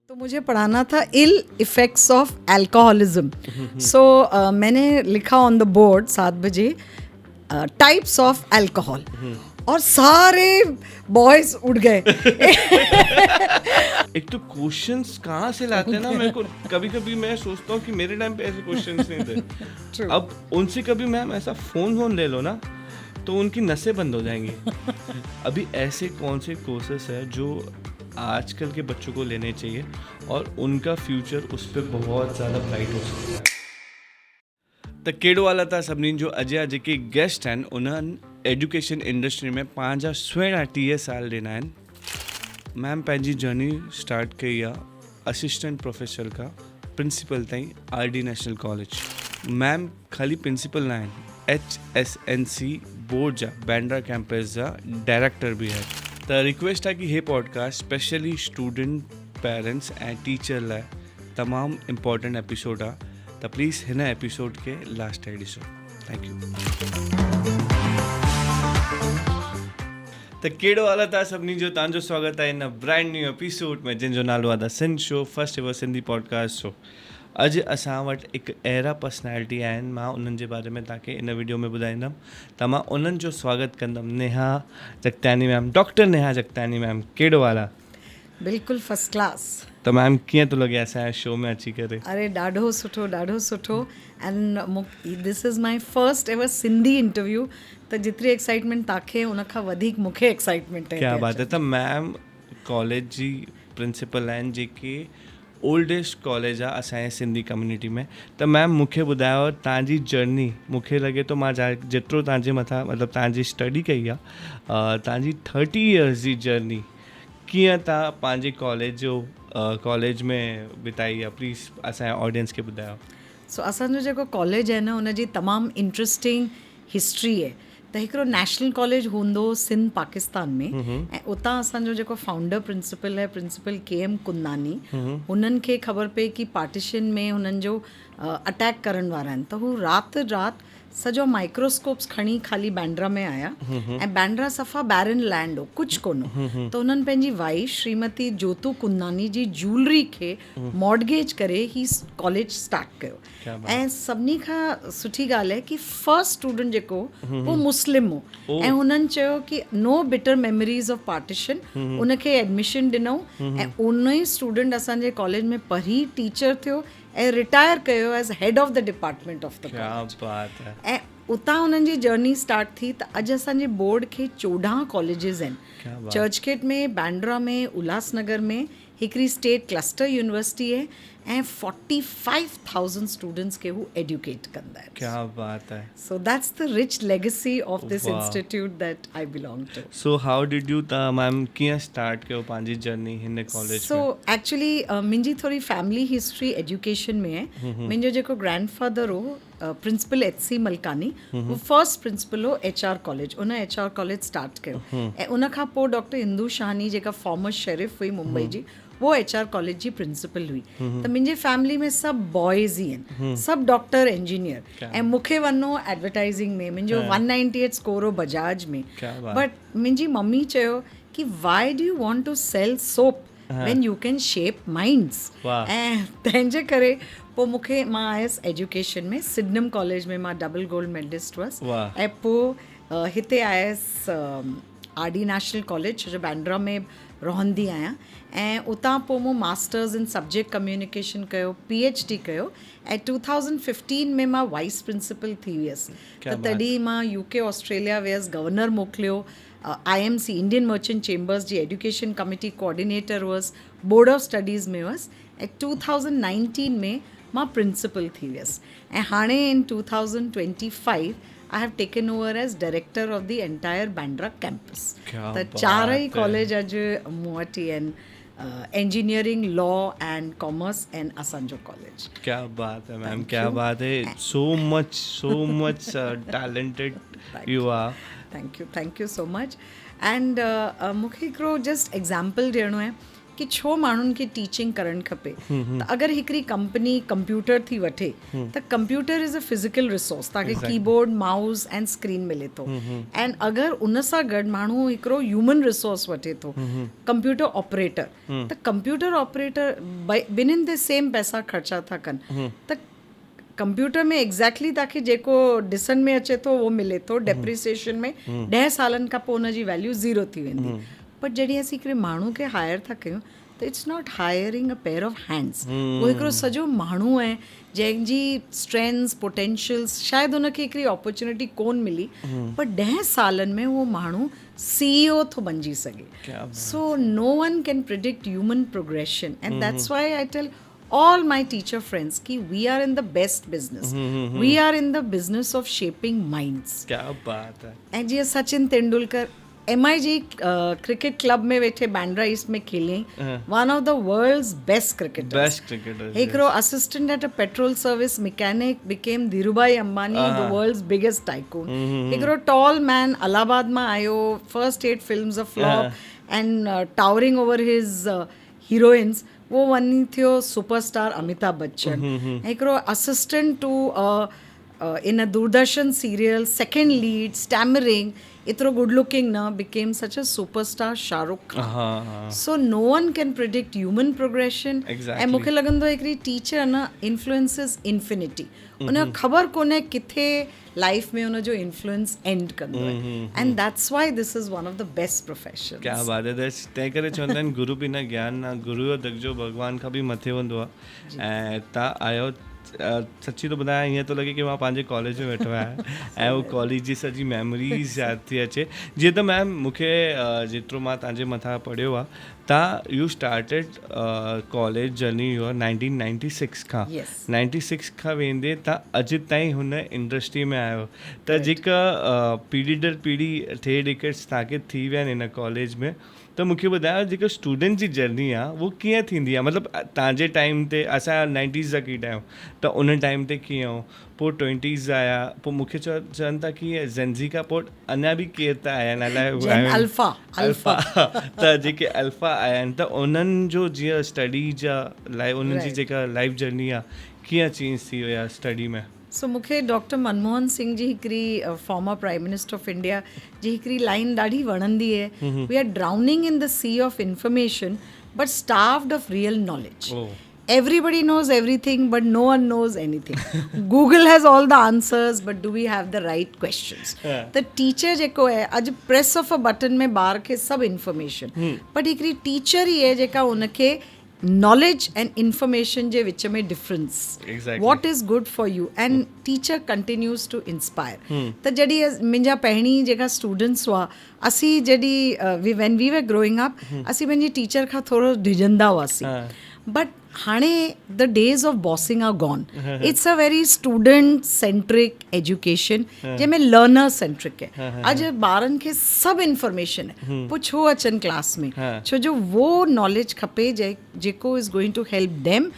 तो मुझे पढ़ाना था इल इफेक्ट्स ऑफ अल्कोहलिज्म। सो मैंने लिखा ऑन द बोर्ड 7 बजे टाइप्स ऑफ अल्कोहल, और सारे बॉयज उठ गए। एक तो क्वेश्चंस कहाँ से लाते हैं ना, मेरे को कभी कभी मैं सोचता हूँ कि मेरे टाइम पे ऐसे क्वेश्चंस नहीं थे। अब उनसे कभी मैम ऐसा फोन ले लो ना तो उनकी नसें बंद हो जाएंगी। अभी ऐसे कौन से कोर्सेस है जो आजकल के बच्चों को लेने चाहिए और उनका फ्यूचर उस पर बहुत ज़्यादा ब्राइट हो सकता है। त कहिड़ो हाल था सभिनी जो? अॼु जेके गेस्ट आहिनि उन्हनि एजुकेशन इंडस्ट्री में पंहिंजा सुहिणा 30 साल ॾिना आहिनि। मैम पंहिंजी जर्नी स्टार्ट कई आहे असिस्टेंट प्रोफेसर खां प्रिंसिपल ताईं RD नेशनल कॉलेज। मैम ख़ाली प्रिंसिपल न आहिनि, HSNC बोर्ड जा बैंड्रा कैंपस जा डायरेक्टर बि आहे। त रिक्वेस्ट आहे कि हे पॉडकास्ट स्पेशली स्टूडेंट, पेरेंट्स ऐं टीचर लाइ तमामु इम्पॉर्टेंट एपिसोड आहे। त प्लीज़ हिन एपिसोड के लास्ट ताईं ॾिसो। Thank you. त कहिड़ो हाल आहे सभिनी जो? तव्हांजो स्वागत आहे हिन ब्रांड न्यू एपिसोड में जंहिंजो नालो आहे the Sindh show, first ever Sindhi podcast show. अॼु असां वटि हिकु अहिड़ा पर्सनैलिटी आहिनि, मां उन्हनि जे बारे में तव्हांखे इन वीडियो में ॿुधाईंदुमि। त मां उन्हनि जो स्वागत कंदुमि। Neha Jagtani ma'am, doctor Neha Jagtani ma'am, कहिड़ो हाल आहे? बिल्कुलु फर्स्ट क्लास। त मैम कीअं थो लॻे असांजे शो में अची करे? अरे ॾाढो सुठो, ॾाढो सुठो। And this is my first ever Sindhi interview, त जेतिरी एक्साइटमेंट तव्हांखे उनखां वधीक मूंखे एक्साइटमेंट है। क्या बात है। त मैम कॉलेज जी प्रिंसिपल आहिनि जेके ओल्डेस्ट कॉलेज आहे असांजे सिंधी कम्युनिटी में। त मैम मूंखे ॿुधायो तव्हांजी जर्नी। मूंखे लॻे थो मां जेतिरो तव्हांजे मथां मतिलबु तव्हांजी स्टडी कई आहे, तव्हांजी 30 इयर्स जी जर्नी कीअं तव्हां पंहिंजे कॉलेज में बिताई आहे, प्लीज़ असांजे ऑडियंस खे ॿुधायो। सो असांजो जेको कॉलेज आहे न उनजी तमामु इंट्रस्टिंग हिस्ट्री आहे। त हिकिड़ो नेशनल कॉलेज हूंदो सिंध पाकिस्तान में, ऐं उतां असांजो जेको फाउंडर प्रिंसिपल आहे प्रिंसिपल KM कुंदानी, हुननि खे ख़बर पई कि पार्टीशन में हुननि जो अटैक करण वारा आहिनि। त हू राति सॼो माइक्रोस्कोप्स खणी ख़ाली बैंड्रा में आया, ऐं बैंड्रा सफ़ा बैरन लैंड हो, कुझु कोन हो। त उन्हनि पंहिंजी वाइफ श्रीमती ज्योतू कुंदानी जी ज्वेलरी खे मॉर्गेज करे ही कॉलेज स्टार्ट कयो। ऐं सभिनी खां सुठी ॻाल्हि आहे कि फर्स्ट स्टूडेंट जेको उहो मुस्लिम हो, ऐं हुननि चयो कि no bitter memories of partition, उनखे एडमिशन ॾिनऊं, ऐं उन ई स्टूडेंट असांजे कॉलेज में पढ़ी टीचर थियो ऐं रिटायर कयो as head of the department of the college. ऐं उतां हुननि जी जर्नी स्टार्ट थी। त अॼु असांजे बोर्ड खे 14 कॉलेजिस आहिनि। चर्चगेट में, बैंड्रा में, उल्हासनगर में हिकिड़ी स्टेट क्लस्टर यूनिवर्सिटी आहे, ऐं 45,000 स्टूडेंट्स खे हू एडुकेट कंदा आहिनि। क्या बात है। So that's the rich legacy of this institute that I belong to. So how did you ma'am कीअं स्टार्ट कयो पंहिंजी जर्नी हिन कॉलेज में? सो एक्चुअली मुंहिंजी थोरी फैमिली हिस्ट्री एजुकेशन में आहे। मुंहिंजो जेको ग्रैंडफादर हो प्रिंसिपल HC मलकानी, वो फर्स्ट प्रिंसिपल हो HR कॉलेज, उन HR कॉलेज स्टार्ट कयो। ऐं उनखां पोइ डॉक्टर इंदू शाहनी जेका फॉर्मर शेरिफ हुई मुंबई जी, वो HR कॉलेज जी प्रिंसिपल हुई। त मुंहिंजी फैमिली में सभु बॉयज़ ई आहिनि, सभु डॉक्टर, इंजीनियर, ऐं मूंखे वञो एडवर्टाइज़िंग में। मुंहिंजो 198 स्कोर हो बजाज में। बट मुंहिंजी मम्मी चयो कि why do you want to sell soap when you can shape minds। ऐं तंहिंजे करे पोइ मां आयसि एजुकेशन में। सिडनम कॉलेज में मां डबल गोल्ड मेडलिस्ट हुअसि, ऐं पोइ हिते आयसि RD नेशनल कॉलेज, छो जो बैंड्रा में रहंदी आहियां। ऐं उतां पोइ मूं मास्टर्स इन सब्जेक्ट कम्युनिकेशन कयो, PhD कयो, ऐं 2015 में मां वाइस प्रिंसिपल थी वियसि। त तॾहिं मां UK ऑस्ट्रेलिया वियसि, गवर्नर मोकिलियो, IMC इंडियन मर्चेंट चेंबर्स जी एजुकेशन कमिटी कोऑर्डिनेटर हुअसि, बोर्ड ऑफ स्टडीज़ में हुअसि, ऐं 2019 में मां प्रिंसिपल थी वियसि। ऐं हाणे इन 2025 I have taken over as director of the entire Bandra campus। त 4 कॉलेज अॼु मूं वटि आहिनि, engineering, law and commerce and असांजो कॉलेज। क्या बात है मैम, क्या बात है। So much talented you are. Thank you so much. And मूंखे हिकिड़ो जस्ट एग्ज़ाम्पल ॾियणो आहे कि छो माण्हुनि खे टीचिंग करणु खपे त अगरि हिकिड़ी कंपनी कंप्यूटर थी वठे त computer is a physical resource तव्हांखे कीबोर्ड माउस एंड स्क्रीन मिले थो एंड अगरि उन सां गॾु माण्हू हिकिड़ो ह्यूमन रिसोर्स वठे थो कंप्यूटर ऑपरेटर त कंप्यूटर ऑपरेटर ॿिन्हिनि ते सेम पैसा ख़र्चा था कनि त कंप्यूटर में एग्ज़ैक्टली तव्हांखे जेको ॾिसण में अचे थो उहो मिले थो डेप्रिसिएशन में 10 सालनि खां पोइ हुनजी वैल्यू ज़ीरो थी वेंदी बट जॾहिं असीं हिकिड़े माण्हू खे हायर था कयूं त it's not hiring a pair of hands उहो हिकिड़ो सॼो माण्हू आहे जंहिंजी स्ट्रेंथ्स पोटेंशियल्स शायदि हुनखे हिकिड़ी अपॉर्चुनिटी कोन मिली पर 10 सालनि में उहो माण्हू CEO थो बणिजी सघे so no one can predict human progression and that's why I tell all my teacher friends कि we are in the best business. We are in the business of shaping minds. क्या बात है. ऐं जीअं Sachin Tendulkar MIG cricket club में वेठे Bandra east में खेले one of the world's best cricketers हिकिड़ो assistant at a petrol service mechanic became Dhirubhai Ambani the world's biggest tycoon हिकिड़ो टॉल मैन इलाहाबाद मां आयो first 8 films a flop and towering over his heroines वो वञी थियो सुपरस्टार अमिताभ बच्चन हिकिड़ो assistant to in a Doordarshan serial second lead stammering एतिरो good looking न became such a superstar Shahrukh Khan so no one can predict human progression ऐं मूंखे लॻंदो आहे हिकिड़ी टीचर न इन्फ्लुएंसिस इंफिनिटी उनजो ख़बर कोन्हे किथे लाइफ में उनजो इन्फ्लुएंस एंड कंदो आहे and that's why this is one of the best profession क्या बात है तंहिं करे चवंदा आहिनि गुरु बिना ज्ञान न गुरु जो दर्जो भॻवान खां बि मथे हूंदो आहे ऐं तव्हां आयो सची तो ॿुधायां हीअं थो लॻे की मां पंहिंजे कॉलेज में वेठो आहियां ऐं उहो कॉलेज जी सॼी मेमोरीज़ यादि थी अचे जीअं त मैम मूंखे जेतिरो मां तव्हांजे मथां पढ़ियो आहे तव्हां you started college journey your 1996 खां 96 खां वेंदे तव्हां अॼु ताईं हुन इंडस्ट्री में आहियो त जेका पीढ़ी दर पीढ़ी 3 डिकेड्स तव्हांखे थी विया आहिनि हिन कॉलेज में त मूंखे ॿुधायो जेका स्टूडेंट जी जर्नी आहे उहो कीअं थींदी आहे मतिलबु तव्हांजे टाइम ते असां 90s जा किड आहियूं त उन टाइम ते कीअं हो पोइ 20s आया पोइ मूंखे चवनि था की ज़ेनज़ी खां पोइ अञा बि केर त आया आहिनि अलाए अल्फा त जेके अल्फा आया आहिनि त उन्हनि जो जीअं स्टडी जा लाइ उन्हनि जी जेका लाइफ जर्नी आहे कीअं चेंज थी वियो आहे स्टडी में सो मूंखे डॉक्टर मनमोहन सिंह जी हिकिड़ी former prime minister of India जी हिकिड़ी लाइन ॾाढी वणंदी आहे we are drowning in the sea of information but starved of real knowledge Everybody knows everything, but no one knows anything. Google has all the answers, but do we have the right questions? The teacher जेको है अॼु press of a button में ॿार खे सभु information but हिकिड़ी teacher ई आहे जेका उनखे knowledge and information जे विच में difference what is good for you and teacher continues to inspire त जॾहिं मुंहिंजा पहिरीं जेका स्टूडेंट्स हुआ असीं जॾहिं when we were growing up असीं पंहिंजी टीचर खां थोरो डिॼंदा हुआसीं बट हाणे the days of bossing are gone it's a very student centric education जंहिंमें लर्नर सेंट्रिक आहे अॼु ॿारनि खे सभु इंफॉर्मेशन आहे पोइ छो अचनि क्लास में छो जो वो नॉलेज खपे जेको is going to help them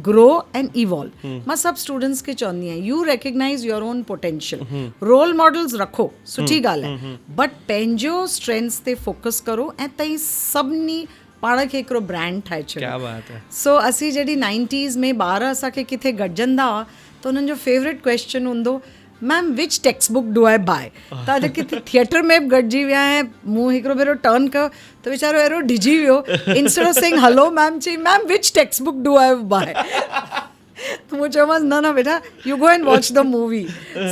grow and evolve मां सभु स्टूडेंट्स खे चवंदी आहियां you recognise your own potential role models रखो सुठी ॻाल्हि आहे बट पंहिंजो स्ट्रेंथ्स ते फोकस करो ऐं तई सभिनी पाण खे हिकिड़ो ब्रांड ठाहे छॾियो सो असीं जॾहिं 90s में ॿार असांखे किथे गॾिजंदा हुआ त उन्हनि जो फेवरेट क्वेश्चन हूंदो ma'am which text book do I buy त अॼु किथे थिएटर में बि गॾिजी विया ऐं मूं हिकिड़ो भेरो टर्न कयो त वीचारो अहिड़ो डिॼी वियो instead of saying hello ma'am चई ma'am which text book do I buy त मूं चयोमांसि न बेटा you go and watch the movie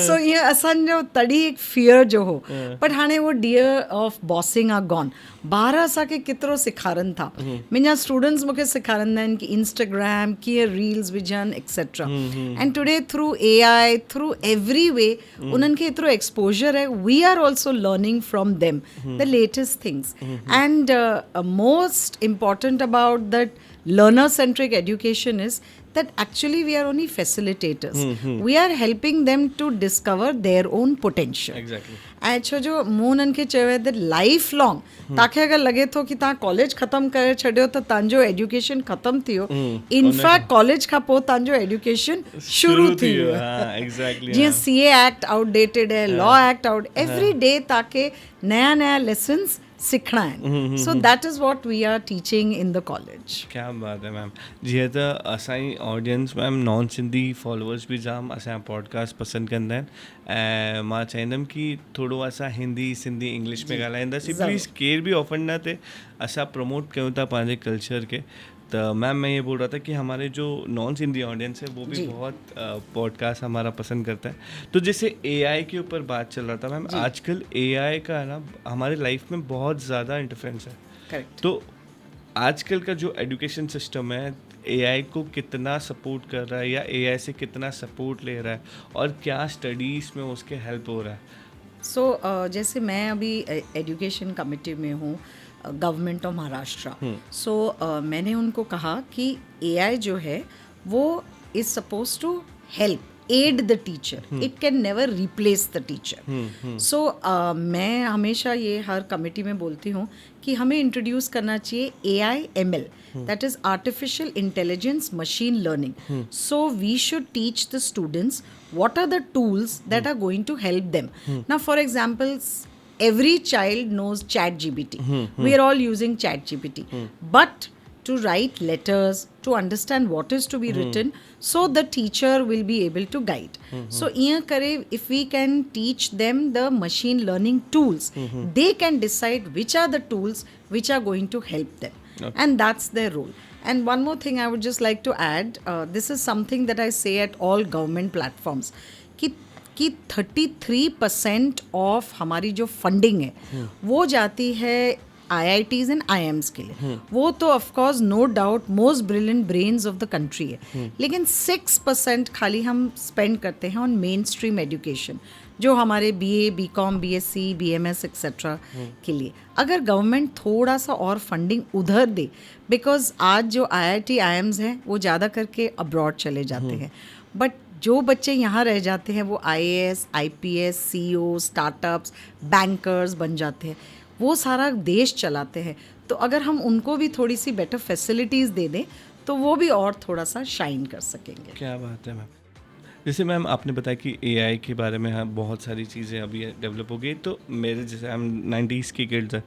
so ईअं असांजो तॾहिं हिकु फियर जो हो बट हाणे उहो dear of bossing are gone ॿार असांखे केतिरो सेखारनि था मुंहिंजा स्टूडेंट्स मूंखे सेखारींदा आहिनि की इंस्टाग्राम कीअं रील्स विझनि etcetera and today through AI through every way उन्हनि खे एतिरो एक्सपोजर आहे we are also learning from them the latest things and most important about that learner-centric education is that actually we are only facilitators. We are helping them to discover their own potential. Exactly. ऐं छो जो मूं उन्हनि खे चयो आहे त life long तव्हांखे अगरि लॻे थो की तव्हां कॉलेज ख़तमु करे छॾियो त तव्हांजो एजुकेशन ख़तमु थी वियो इनफैक्ट कॉलेज खां पोइ तव्हांजो एजुकेशन शुरू थी वियो जीअं CA एक्ट आउटडेटेड आहे law act out every day तव्हांखे नया नया लेसन्स सीखना है. So that is what we are teaching in the college. क्या बात है मैम. जीअं असांजी audience ma'am non Sindhi followers बि जाम असांजा पॉडकास्ट पसंदि कंदा आहिनि ऐं मां चाहींदुमि की थोरो असां हिंदी सिंधी इंग्लिश में ॻाल्हाईंदासीं. प्लीज़ केर बि ऑफर न थिए. असां प्रमोट कयूं था पंहिंजे कल्चर के. तो मैम मैं ये बोल रहा था कि हमारे जो नॉन सिंधी ऑडियंस है वो भी बहुत पॉडकास्ट हमारा पसंद करता है. तो जैसे एआई के ऊपर बात चल रहा था मैम, आजकल एआई का ना हमारे लाइफ में बहुत ज़्यादा इंटरफेरेंस है. करेक्ट. तो आजकल का जो एजुकेशन सिस्टम है एआई को कितना सपोर्ट कर रहा है या एआई से कितना सपोर्ट ले रहा है और क्या स्टडीज़ में उसके हेल्प हो रहा है? सो जैसे मैं अभी एजुकेशन कमेटी में हूँ गवर्नमेंट ऑफ महाराष्ट्र. सो मैंने उनको कहा कि एआई जो है वो is suppose to help aid the teacher. It can never replace the teacher. So मैं हमेशा ये हर कमेटी में बोलती हूँ कि हमें इंट्रोड्यूस करना चाहिए AIML, that is artificial intelligence machine learning. So we should teach the students what are the tools that are going to help them. Now for example, every child knows ChatGPT. We are all using ChatGPT. But to write letters, to understand what is to be written, so the teacher will be able to guide. So if we can teach them the machine learning tools, they can decide which are the tools which are going to help them. Okay. And that's their role. And one more thing I would just like to add, this is something that I say at all government platforms, कि 33% of हमारी जो funding है वो जाती है IITs and IIMs के लिए. वो तो of course no doubt most brilliant brains of the country है. लेकिन 6% खाली हम स्पेंड करते हैं ऑन मेन स्ट्रीम एजुकेशन, जो हमारे BA, BCom, BSc, BMS etcetera के लिए. अगर गवर्नमेंट थोड़ा सा और फंडिंग उधर दे, बिकॉज आज जो IIT IIMs हैं वो ज़्यादा करके अब्रॉड चले जाते हैं, बट जो बच्चे यहाँ रह जाते हैं वो IAS, IPS, CEO, startups, bankers बन जाते हैं. वो सारा देश चलाते हैं. तो अगर हम उनको भी थोड़ी सी बेटर फैसिलिटीज़ दे दें तो वो भी और थोड़ा सा शाइन कर सकेंगे. क्या बात है मैम. जैसे मैम आपने बताया कि AI के बारे में बहुत सारी चीज़ें अभी डेवलप हो गई. तो मेरे जैसे हम 90s के किड्स हैं,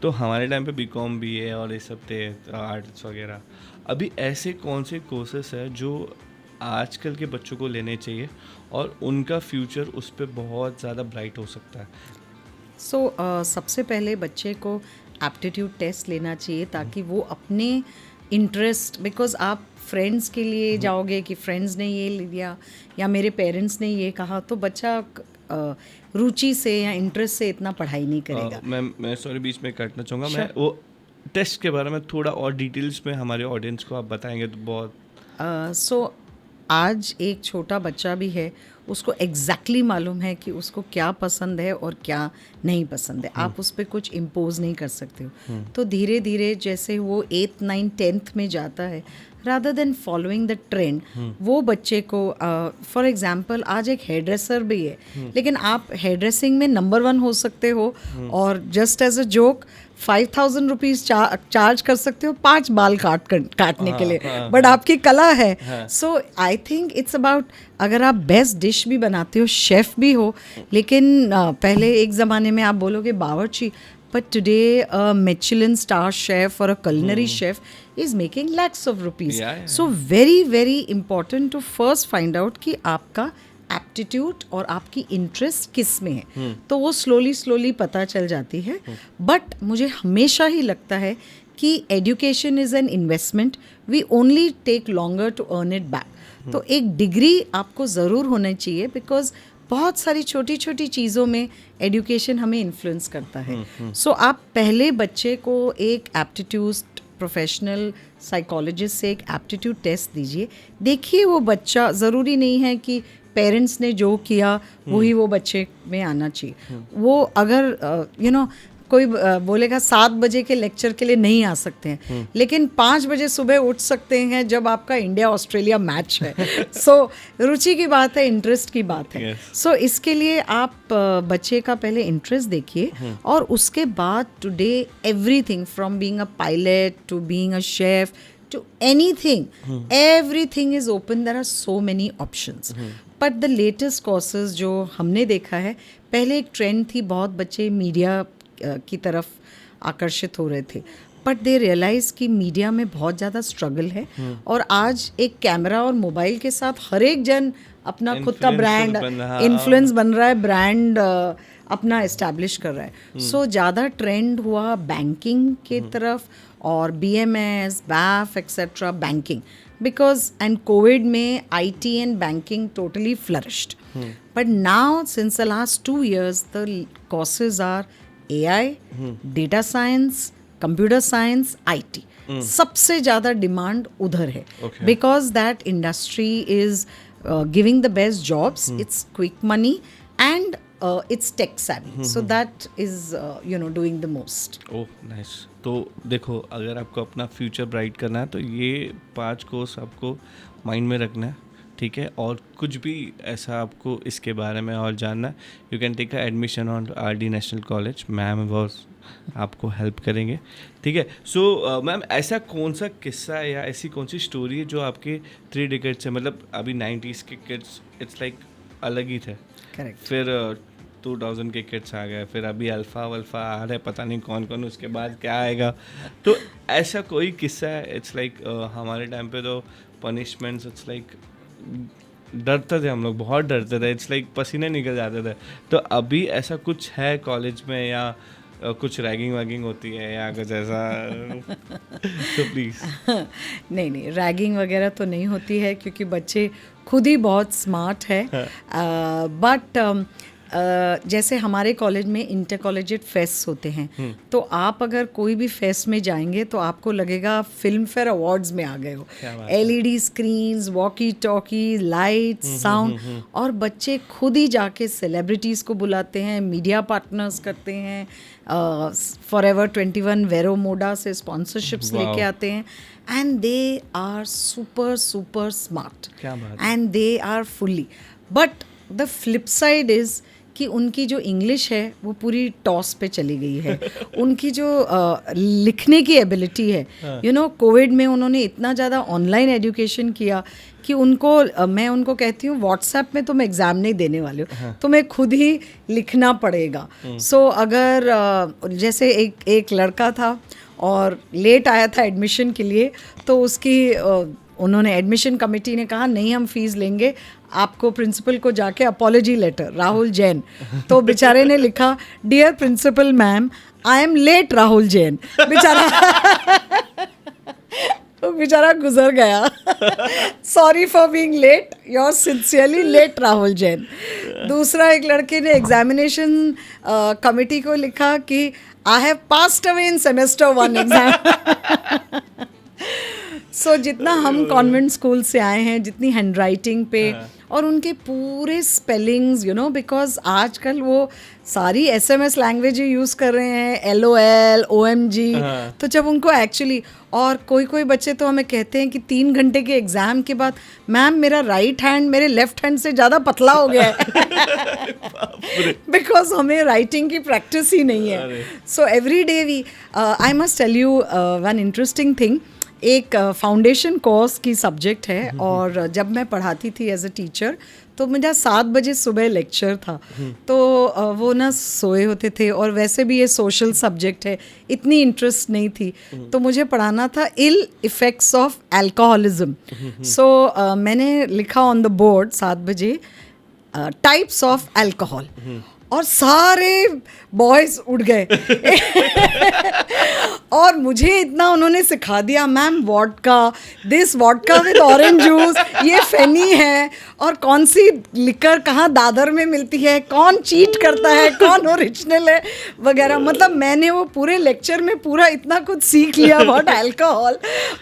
तो हमारे टाइम पे BCom, BA और ये सब थे, आर्ट्स वगैरह. अभी ऐसे कौन से कोर्सेस हैं जो आजकल के बच्चों को लेने चाहिए और उनका फ्यूचर उस पर बहुत ज़्यादा ब्राइट हो सकता है? सबसे पहले बच्चे को एप्टीट्यूड टेस्ट लेना चाहिए ताकि वो अपने इंटरेस्ट, बिकॉज आप फ्रेंड्स के लिए जाओगे कि फ्रेंड्स ने ये लिया या मेरे पेरेंट्स ने ये कहा, तो बच्चा रुचि से या इंटरेस्ट से इतना पढ़ाई नहीं करेगा. मैं सॉरी बीच में काटना चाहूँगा. मैं वो टेस्ट के बारे में थोड़ा और डिटेल्स में हमारे ऑडियंस को आप बताएंगे तो बहुत. आज एक छोटा बच्चा भी है, उसको एग्जैक्टली मालूम है कि उसको क्या पसंद है और क्या नहीं पसंद है. आप उस पर कुछ इम्पोज नहीं कर सकते हो. तो धीरे धीरे जैसे वो 8th 9th 10th में जाता है, rather than following the trend, वो बच्चे को फॉर एग्जांपल आज एक हेयर ड्रेसर भी है, लेकिन आप हेयर ड्रेसिंग में नंबर 1 हो सकते हो और just as a joke 5,000 rupees charge कर सकते हो 5 बाल काटने के लिए, बट आपकी कला है. So I think it's about, अगर आप बेस्ट डिश भी बनाते हो, शेफ़ भी हो, लेकिन पहले एक ज़माने में आप बोलोगे बावर्ची, but today a Michelin star chef or a culinary chef is making lakhs of rupees. So very very important to first find out कि आपका एप्टीट्यूड और आपकी इंटरेस्ट किस में है. तो वो स्लोली पता चल जाती है. बट मुझे हमेशा ही लगता है कि education is an investment, we only take longer to earn it back. तो एक डिग्री आपको ज़रूर होना चाहिए, बिकॉज बहुत सारी छोटी छोटी चीज़ों में एजुकेशन हमें इन्फ्लुएंस करता है. सो आप पहले बच्चे को एक एप्टीट्यूड प्रोफेशनल साइकोलॉजिस्ट से एक एप्टीट्यूड टेस्ट दीजिए. देखिए वो बच्चा, ज़रूरी नहीं है कि पेरेंट्स ने जो किया वही वो बच्चे में आना चाहिए. वो अगर कोई बोलेगा 7 बजे के लेक्चर के लिए नहीं आ सकते हैं, लेकिन 5 बजे सुबह उठ सकते हैं जब आपका इंडिया ऑस्ट्रेलिया मैच है. सो रुचि की बात है, इंटरेस्ट की बात है. सो इसके लिए आप बच्चे का पहले इंटरेस्ट देखिए और उसके बाद today everything from being a pilot to being a chef to anything, everything is open. There are so many options. But the latest courses जो हमने देखा है, पहले एक ट्रेंड थी, बहुत बच्चे मीडिया की तरफ आकर्षित हो रहे थे, बट दे रियलाइज कि मीडिया में बहुत ज़्यादा स्ट्रगल है और आज एक कैमरा और मोबाइल के साथ हर एक जन अपना खुद का ब्रांड, इन्फ्लुएंस बन रहा है, ब्रांड अपना इस्टेब्लिश कर रहा है. सो ज़्यादा ट्रेंड हुआ बैंकिंग के तरफ और BMS, BAF etcetera banking, because and COVID में IT and banking totally flourished. But now since the last 2 years the courses are AI, data science, computer science, IT. सबसे ज़्यादा डिमांड उधर है because that industry is giving the best jobs, it's quick money and it's tech savvy. So that is doing the most. Oh nice. तो देखो, अगर आपको अपना future bright करना है तो ये 5 कोर्स आपको माइंड में रखना है, ठीक है. और कुछ भी ऐसा आपको इसके बारे में और जानना है, you can take a admission on RD national college. Ma'am वो आपको हेल्प करेंगे, ठीक है. सो मैम, ऐसा कौन सा किस्सा या ऐसी कौन सी स्टोरी है जो आपके 3 डिकेड से, मतलब अभी 90s के किड्स इट्स लाइक अलग ही थे, करेक्ट, फिर 2000 के किड्स आ गए, फिर अभी अल्फ़ा वल्फ़ा आ रहे, पता नहीं कौन कौन उसके बाद क्या आएगा. तो ऐसा कोई किस्सा है? इट्स लाइक हमारे टाइम पे तो पनिशमेंट्स, इट्स लाइक डरते थे हम लोग, बहुत डरते थे, इट्स लाइक पसीने निकल जाते थे. तो अभी ऐसा कुछ है कॉलेज में या कुछ रैगिंग वैगिंग होती है या कुछ ऐसा? तो प्लीज़. नहीं, रैगिंग वगैरह तो नहीं होती है क्योंकि बच्चे खुद ही बहुत स्मार्ट है. बट जैसे हमारे कॉलेज में इंटर कॉलेजिएट फेस्ट होते हैं, तो आप अगर कोई भी फेस्ट में जाएंगे तो आपको लगेगा फिल्म फेयर अवार्ड्स में आ गए हो. LED screens, walkie talkie, lights, sound, और बच्चे खुद ही जाके सेलिब्रिटीज़ को बुलाते हैं, मीडिया पार्टनर्स करते हैं, फॉरएवर 21 वेरो मोडा से स्पॉन्सरशिप्स लेके आते हैं. And they are super smart and they are fully. But the flip side is कि उनकी जो इंग्लिश है वो पूरी टॉस पे चली गई है. उनकी जो लिखने की एबिलिटी है, कोविड में उन्होंने इतना ज़्यादा ऑनलाइन एजुकेशन किया कि उनको मैं उनको कहती हूँ व्हाट्सएप में तुम एग्ज़ाम नहीं देने वाले हो, तुम्हें खुद ही लिखना पड़ेगा. सो अगर जैसे एक लड़का था और लेट आया था एडमिशन के लिए, तो उसकी उन्होंने एडमिशन कमेटी ने कहा नहीं हम फीस लेंगे, आपको प्रिंसिपल को जाके अपॉलॉजी लेटर, राहुल जैन. तो बेचारे ने लिखा, dear principal ma'am, I am late Rahul Jain. तो बेचारा गुजर गया. Sorry for being late, your sincerely late Rahul Jain. दूसरा एक लड़के ने एग्जामिनेशन कमेटी को लिखा कि I have passed away in semester 1 exam. So जितना हम कॉन्वेंट स्कूल से आए हैं, जितनी हैंड राइटिंग पे और उनके पूरे स्पेलिंग्स, बिकॉज आजकल वो सारी SMS लैंग्वेज यूज़ कर रहे हैं, LOL, OMG. तो जब उनको एक्चुअली, और कोई बच्चे तो हमें कहते हैं कि 3 घंटे के एग्ज़ाम के बाद, मैम मेरा राइट हैंड मेरे लेफ्ट हैंड से ज़्यादा पतला हो गया है. बिकॉज हमें राइटिंग की प्रैक्टिस ही नहीं है. So every day we, I must tell you one interesting thing. एक फाउंडेशन कोर्स की सब्जेक्ट है, और जब मैं पढ़ाती थी एज अ टीचर तो मेरा 7 बजे सुबह लेक्चर था. तो वो ना सोए होते थे, और वैसे भी ये सोशल सब्जेक्ट है, इतनी इंटरेस्ट नहीं थी. तो मुझे पढ़ाना था इल इफ़ेक्ट्स ऑफ अल्कोहलिज्म. सो मैंने लिखा ऑन द बोर्ड 7 बजे टाइप्स ऑफ अल्कोहल, और सारे बॉयज़ उठ गए. और मुझे इतना उन्होंने सिखा दिया, ma'am vodka, this vodka with orange juice, ये फेनी है, और कौन सी लिकर कहाँ दादर में मिलती है, कौन चीट करता है, कौन ओरिजिनल है वगैरह. मतलब मैंने वो पूरे लेक्चर में पूरा इतना कुछ सीख लिया अबाउट अल्कोहल.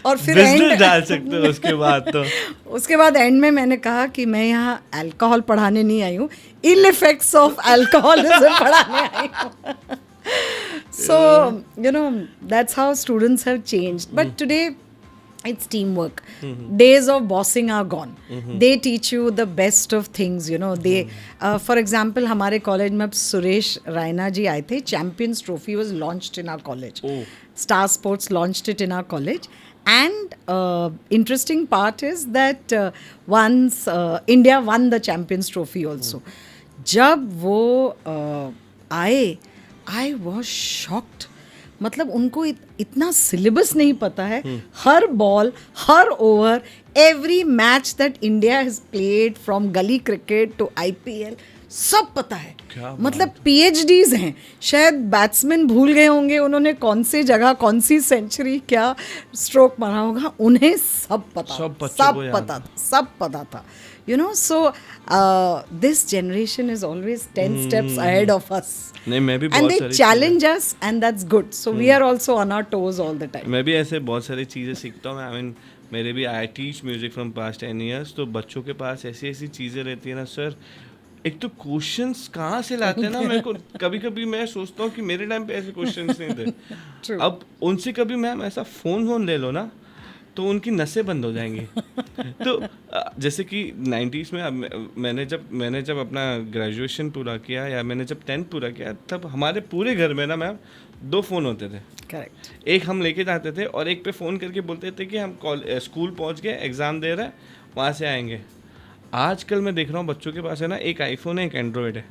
और फिर एंड डाल सकते हो उसके बाद. तो उसके बाद एंड में मैंने कहा कि मैं यहाँ अल्कोहल पढ़ाने नहीं आई हूँ, इल इफेक्ट्स ऑफ अल्कोहलिज्म पढ़ाने आई हूँ. So, that's how students have changed. But today, it's teamwork. Days of bossing are gone. They teach you the best of things, They, for example, हमारे कॉलेज में अब सुरेश रायना जी आए थे. Champions Trophy was launched in our college. Star Sports launched it in our college. And interesting part is that once India won the Champions Trophy also. जब वो आए, I was shocked. मतलब उनको इतना सिलेबस नहीं पता है. हर बॉल, हर over, every match that India has played from gully cricket to IPL सब पता है. मतलब PhDs हैं. शायद बैट्समैन भूल गए होंगे उन्होंने कौन सी जगह, कौन सी सेंचुरी, क्या स्ट्रोक मारा होगा, उन्हें सब पता था. You know, so this generation is always 10 steps ahead of us. नहीं, मैं भी and they challenge us, and that's good. So we are also on our toes all the time. मैं भी ऐसे बहुत सारी चीज़ें सीखता हूँ. I mean, मेरे भी I teach music from past 10 years. तो बच्चों के पास ऐसी ऐसी चीज़ें रहती है ना सर. एक तो क्वेश्चंस कहाँ से लाते हैं ना, मेरे को कभी कभी मैं सोचता हूँ कि मेरे टाइम पे ऐसे क्वेश्चंस नहीं थे. अब उनसे कभी मैम ऐसा फ़ोन ले लो ना तो उनकी नसें बंद हो जाएंगी. तो जैसे कि 90s में मैंने जब अपना ग्रेजुएशन पूरा किया या मैंने जब 10th पूरा किया, तब हमारे पूरे घर में ना मैम 2 फ़ोन होते थे. करेक्ट. एक हम लेके जाते थे और एक पे फ़ोन करके बोलते थे कि हम स्कूल पहुंच गए, एग्ज़ाम दे रहे हैं, वहाँ से आएंगे. आजकल मैं देख रहा हूँ बच्चों के पास है ना, एक आईफोन है, एक एंड्रॉयड है.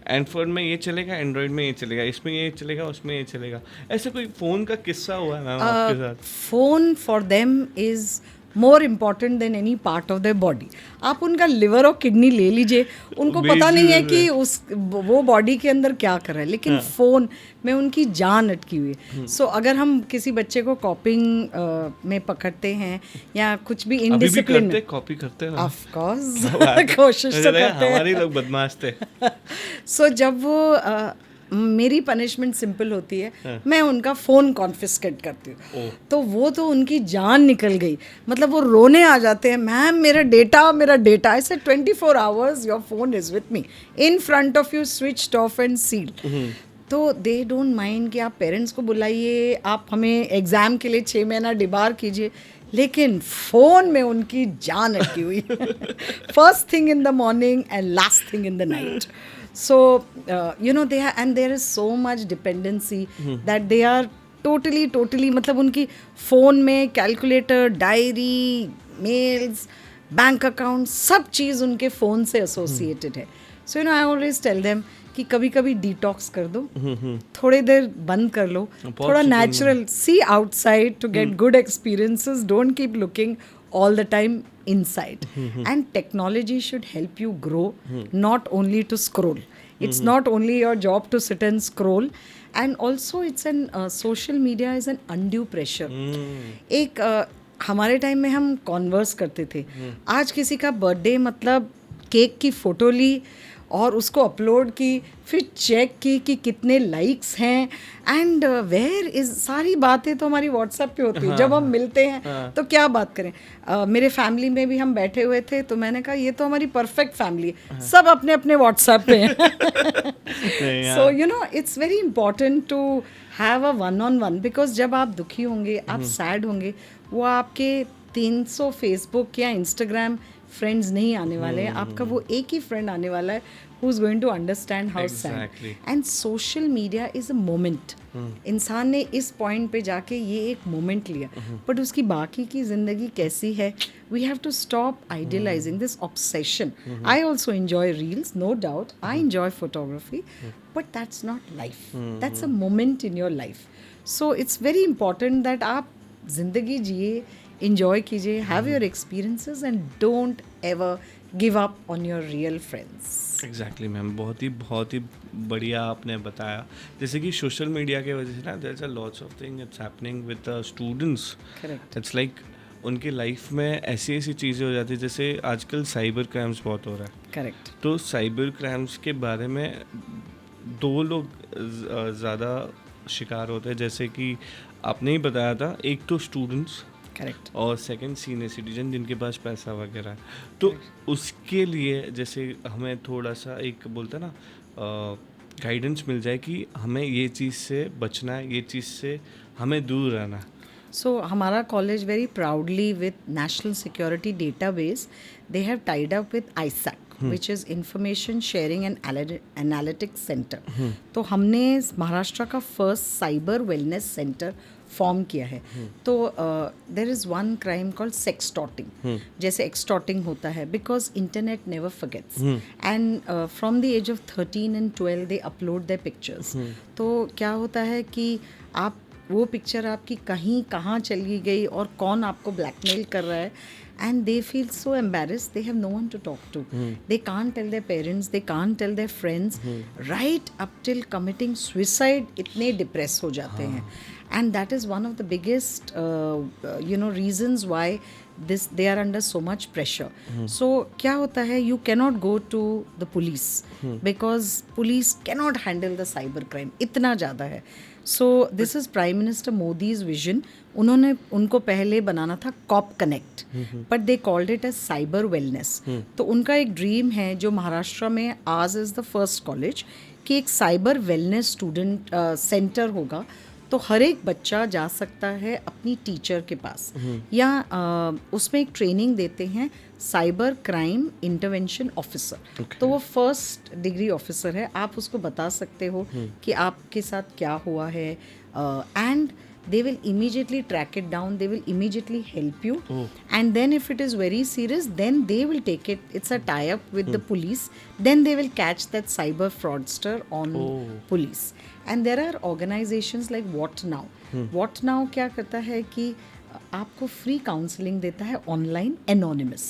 एंड्रॉयड में ये चलेगा, एंड्रॉयड में ये चलेगा, इसमें ये चलेगा, उसमें ये चलेगा. ऐसे कोई फ़ोन का किस्सा हुआ है मैम आपके साथ? Phone for them is more important than any part of their body. आप उनका लिवर और किडनी ले लीजिए, उनको पता नहीं है कि वो बॉडी के अंदर क्या कर रहा है, लेकिन फ़ोन में उनकी जान अटकी हुई है. सो अगर हम किसी बच्चे को कॉपिंग में पकड़ते हैं या कुछ भी इनडिसिप्लिन में, कॉपी करते हैं ऑफ कोर्स कोशिश तो करते हैं. हमारे लोग बदमाश थे. सो जब वो मेरी पनिशमेंट सिंपल होती है, मैं उनका फ़ोन कॉन्फिस्केट करती हूँ. तो वो तो उनकी जान निकल गई. मतलब वो रोने आ जाते हैं, मैम मेरा data. I said 24 hours your phone is with me, in front of you, switched off and seal. तो दे डोंट माइंड कि आप पेरेंट्स को बुलाइए, आप हमें एग्ज़ाम के लिए 6 महीना डिबार कीजिए, लेकिन फ़ोन में उनकी जान अटकी हुई. First thing in the morning and last thing in the night. So, there is so much dependency that they are totally मतलब उनकी फ़ोन में calculator, diary, mails, bank account, सब चीज़ उनके फ़ोन से एसोसिएटेड है. So I always tell them कि कभी कभी डिटॉक्स कर दो, थोड़ी देर बंद कर लो, थोड़ा natural, see outside to get good experiences. Don't keep looking all the time inside. And technology should help you grow, not only to scroll. It's not only your job to sit and scroll, and also it's an social media is an undue pressure. एक हमारे time में हम converse करते थे. आज किसी का birthday मतलब केक की फ़ोटो ली और उसको अपलोड की, फिर चेक की कि कितने लाइक्स हैं, एंड वेयर इज, सारी बातें तो हमारी व्हाट्सएप पे होती है. जब हम मिलते हैं तो क्या बात करें. मेरे फैमिली में भी हम बैठे हुए थे तो मैंने कहा ये तो हमारी परफेक्ट फैमिली है, सब अपने अपने व्हाट्सएप पे हैं. So it's very important to have a one-on-one, because जब आप दुखी होंगे, आप सैड होंगे, वो आपके 300 फेसबुक या इंस्टाग्राम फ्रेंड्स नहीं आने वाले हैं. आपका वो एक ही फ्रेंड आने वाला है who is going to understand how sad. And social media is a moment. इंसान ने इस पॉइंट पे जाके ये एक मोमेंट लिया, बट उसकी बाकी की ज़िंदगी कैसी है. We have to stop idealising this obsession. I also enjoy reels, no doubt, I enjoy photography, but that's not life, that's a moment in your life. So it's very important that आप जिंदगी जिए, enjoy कीजिए, have your experiences, and don't ever give up on your real friends. Exactly ma'am, बहुत ही बढ़िया आपने बताया. जैसे कि सोशल मीडिया के वजह से ना there's a lots of thing it's happening with the students. Correct. It's like उनकी लाइफ में ऐसी चीज़ें हो जाती है, जैसे आजकल साइबर क्राइम्स बहुत हो रहा है. करेक्ट. तो साइबर क्राइम्स के बारे में 2 लोग ज़्यादा शिकार होते हैं, जैसे कि आपने ही बताया था, एक तो स्टूडेंट्स, करेक्ट, और सेकंड सीनियर सिटीजन जिनके पास पैसा वगैरह है. तो उसके लिए जैसे हमें थोड़ा सा एक बोलते हैं ना गाइडेंस मिल जाए कि हमें ये चीज़ से बचना है, ये चीज़ से हमें दूर रहना है. सो हमारा college vary proudly with national security database, they have tied up with ISAC, which is Information Sharing and Analytics Center. तो हमने महाराष्ट्र का first cyber wellness centre form किया है. तो there is one crime called sextorting. जैसे extorting होता है, because internet never forgets, and from the age of 13 and 12 they upload their pictures. तो क्या होता है कि आप वो पिक्चर आपकी कहीं कहाँ चली गई और कौन आपको ब्लैकमेल कर रहा है, and they feel so embarrassed, they have no one to talk to. They can't tell their parents, they can't tell their friends, right up till committing suicide इतने डिप्रेस हो जाते हैं. And that is one of the biggest reasons why they are under so much pressure. So क्या होता है, you cannot go to the police because police cannot handle the cyber crime, इतना ज़्यादा है. So this is Prime Minister Modi's vision. उनको पहले बनाना था cop connect, but they called it as cyber wellness. तो उनका एक ड्रीम है जो महाराष्ट्र में आज इज द फर्स्ट कॉलेज कि एक साइबर वेलनेस स्टूडेंट सेंटर होगा. तो हर एक बच्चा जा सकता है अपनी टीचर के पास, या उसमें एक ट्रेनिंग देते हैं साइबर क्राइम इंटरवेंशन ऑफिसर. तो वो फर्स्ट डिग्री ऑफिसर है. आप उसको बता सकते हो कि आपके साथ क्या हुआ है, and they will immediately track it down, they will immediately help you. And then if it is very serious, then they will take it, it's a tie up with the police, then they will catch that cyber fraudster on police. And there are organizations like What Now. What Now क्या करता है कि आपको free counselling देता है online anonymous.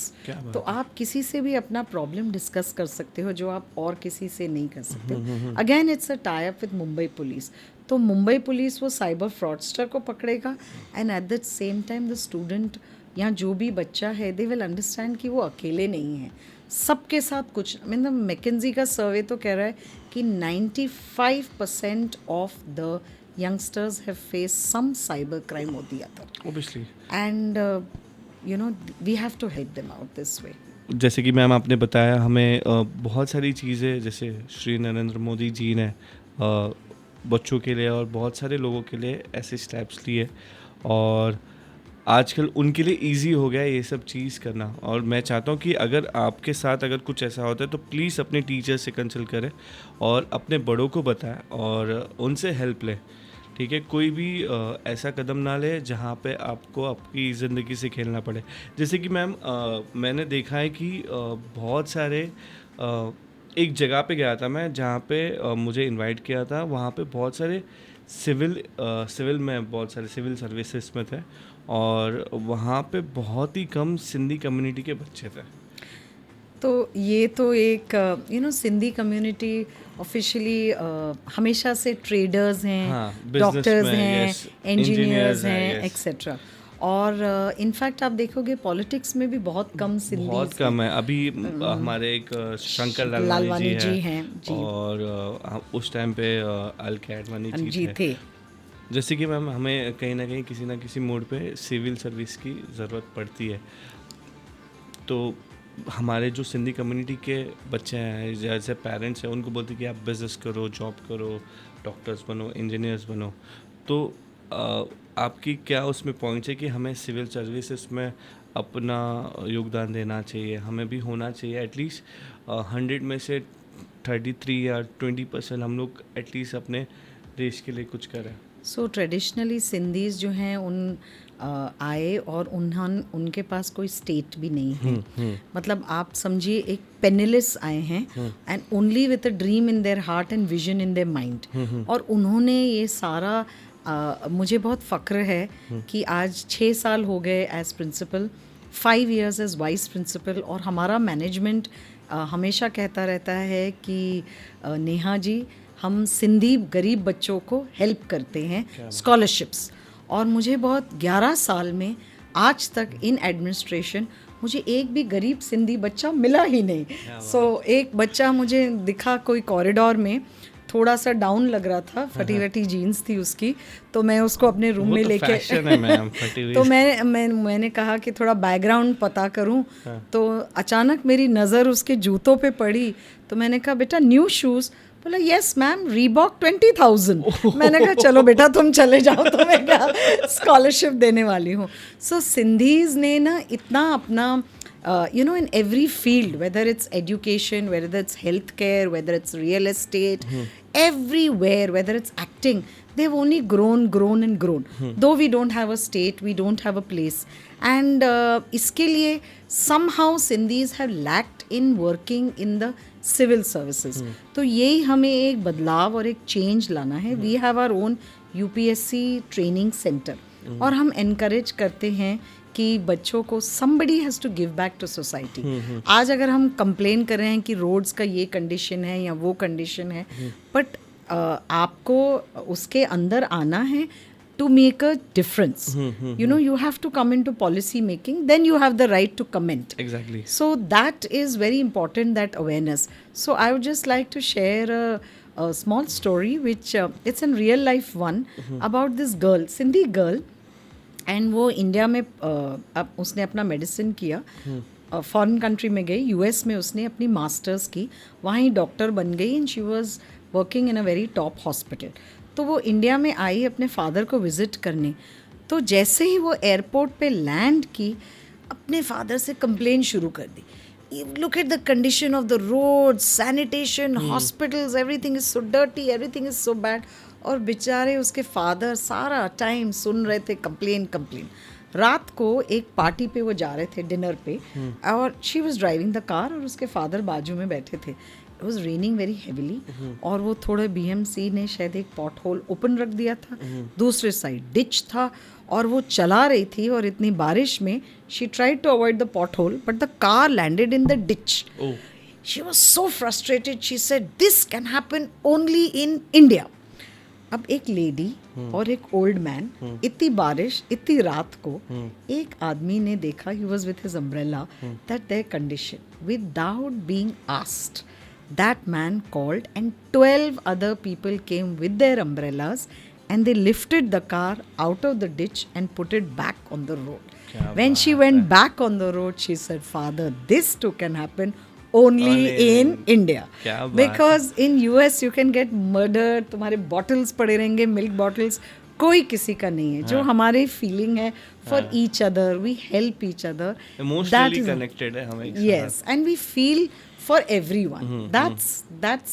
तो आप किसी से भी अपना प्रॉब्लम डिस्कस कर सकते हो जो आप और किसी से नहीं कर सकते. Again it's a tie up with Mumbai police. तो मुंबई पुलिस वो साइबर फ्रॉडस्टर को पकड़ेगा, and eight the same time the student या जो भी बच्चा है, दे विल अंडरस्टैंड कि वो अकेले नहीं है, सबके साथ कुछ. मतलब मैकेंजी का सर्वे तो कह रहा है कि 95% of the youngsters have faced some cyber crime or the other. Obviously. And we have to help them out this way. जैसे कि मैम आपने बताया हमें बहुत सारी चीज़ें, जैसे श्री नरेंद्र मोदी जी ने बच्चों के लिए और बहुत सारे लोगों के लिए ऐसे स्टेप्स लिए, और आजकल उनके लिए इजी हो गया ये सब चीज़ करना. और मैं चाहता हूँ कि अगर आपके साथ अगर कुछ ऐसा होता है तो प्लीज़ अपने टीचर से कंसल्ट करें और अपने बड़ों को बताएं और उनसे हेल्प लें. ठीक है, कोई भी ऐसा कदम ना ले जहाँ पे आपको आपकी ज़िंदगी से खेलना पड़े. जैसे कि मैम मैंने देखा है कि बहुत सारे एक जगह पे गया था मैं जहाँ पे मुझे इनवाइट किया था. वहाँ पे बहुत सारे सिविल में बहुत सारे सिविल सर्विसेज में थे, और वहाँ पे बहुत ही कम सिंधी कम्युनिटी के बच्चे थे. तो ये तो एक सिंधी कम्युनिटी ऑफिशियली हमेशा से ट्रेडर्स हैं, डॉक्टर्स हैं, इंजीनियर्स हैं, एक्सेट्रा. और इनफैक्ट आप देखोगे पॉलिटिक्स में भी बहुत कम सिंधी, बहुत कम है. अभी हमारे एक शंकर लालवानी जी हैं और उस टाइम पे अलके आडवाणी जी थे. जैसे कि मैम हमें कहीं ना कहीं किसी ना किसी मोड पे सिविल सर्विस की ज़रूरत पड़ती है. तो हमारे जो सिंधी कम्युनिटी के बच्चे हैं, जैसे पेरेंट्स हैं, उनको बोलते हैं कि आप बिज़नेस करो, जॉब करो, डॉक्टर्स बनो, इंजीनियर्स बनो. तो आपकी क्या उसमें पॉइंट्स है कि हमें सिविल सर्विसेज में अपना योगदान देना चाहिए, हमें भी होना चाहिए एटलीस्ट 100 में से 33 या 20% हम लोग एटलीस्ट अपने देश के लिए कुछ करें. सो ट्रेडिशनली सिंधीज़ जो हैं उन आए और उनके पास कोई स्टेट भी नहीं है. मतलब आप समझिए एक पेनिलेस आए हैं, and only with a dream in their heart and vision in their mind. और उन्होंने ये सारा मुझे बहुत फ़ख्र है कि आज 6 साल हो गए as principal, 5 years as vice principal, और हमारा मैनेजमेंट हमेशा कहता रहता है कि नेहा जी हम सिंधी गरीब बच्चों को हेल्प करते हैं स्कॉलरशिप्स. और मुझे बहुत 11 साल में आज तक इन एडमिनिस्ट्रेशन मुझे एक भी गरीब सिंधी बच्चा मिला ही नहीं. सो एक बच्चा मुझे दिखा कोई कॉरिडोर में, थोड़ा सा डाउन लग रहा था, फटी वटी जीन्स थी उसकी, तो मैं उसको अपने रूम में लेके तो मैंने कहा कि थोड़ा बैकग्राउंड पता करूं. तो अचानक मेरी नज़र उसके जूतों पे पड़ी, तो मैंने कहा बेटा न्यू शूज़. बोला यस मैम, रीबॉक 20,000. मैंने कहा चलो बेटा तुम चले जाओ, तो मैं कहा स्कॉलरशिप देने वाली हूँ. सो सिंधीज़ ने ना इतना अपना in every field, whether it's education, whether it's healthcare, whether it's real estate, everywhere, whether it's acting, they've only grown and grown. Though we don't have a state, we don't have a place. And iske liye somehow Sindhis have lacked in working in the civil services. तो यही हमें एक बदलाव और एक change लाना है. We have our own UPSC training centre, और हम एनकरेज करते हैं कि बच्चों को somebody has to give back to society. आज अगर हम कंप्लेन कर रहे हैं कि रोड्स का ये कंडीशन है या वो कंडीशन है, बट आपको उसके अंदर आना है to make a difference. You know, you have to come into policy making, then you have the right to comment. Exactly. So that is very important, that awareness. So I would just like to share a small story which it's a real life one about this girl, Sindhi girl, and वो India में अब उसने अपना medicine किया, foreign country में गई, US में उसने अपनी मास्टर्स की, वहाँ ही डॉक्टर बन गई, and she was working in a very top hospital. तो वो इंडिया में आई अपने फादर को विज़िट करने. तो जैसे ही वो एयरपोर्ट पे लैंड की, अपने फादर से कंप्लेन शुरू कर दी. Look at the condition of the roads, sanitation, hospitals, everything is so dirty, everything is so bad. और बेचारे उसके फादर सारा टाइम सुन रहे थे कंप्लेन. रात को एक पार्टी पे वो जा रहे थे डिनर पे, और she was driving the car और उसके फादर बाजू में बैठे थे. It was raining very heavily, और वो थोड़े बीएमसी ने शायद एक पॉट होल ओपन रख दिया था, दूसरे साइड डिच था, और वो चला रही थी, और इतनी बारिश में she tried to avoid the pothole but the car landed in the ditch. She was so frustrated. She said this can happen only in India. अब एक लेडी और एक ओल्ड मैन, इतनी बारिश, इतनी रात को, एक आदमी ने देखा, he was with his umbrella, that there condition, without being asked, that man called and 12 other people came with their umbrellas and they lifted the car out of the ditch and put it back on the road. When she went back on the road, she said, Father, this too can happen only in India. Because in US you can get murdered, तुम्हारे bottles पड़े रहेंगे, milk bottles, कोई किसी का नहीं है. जो हमारे फीलिंग है for each other, we help each other, emotionally connected है हम एक साथ. Yes, and we feel for everyone. That's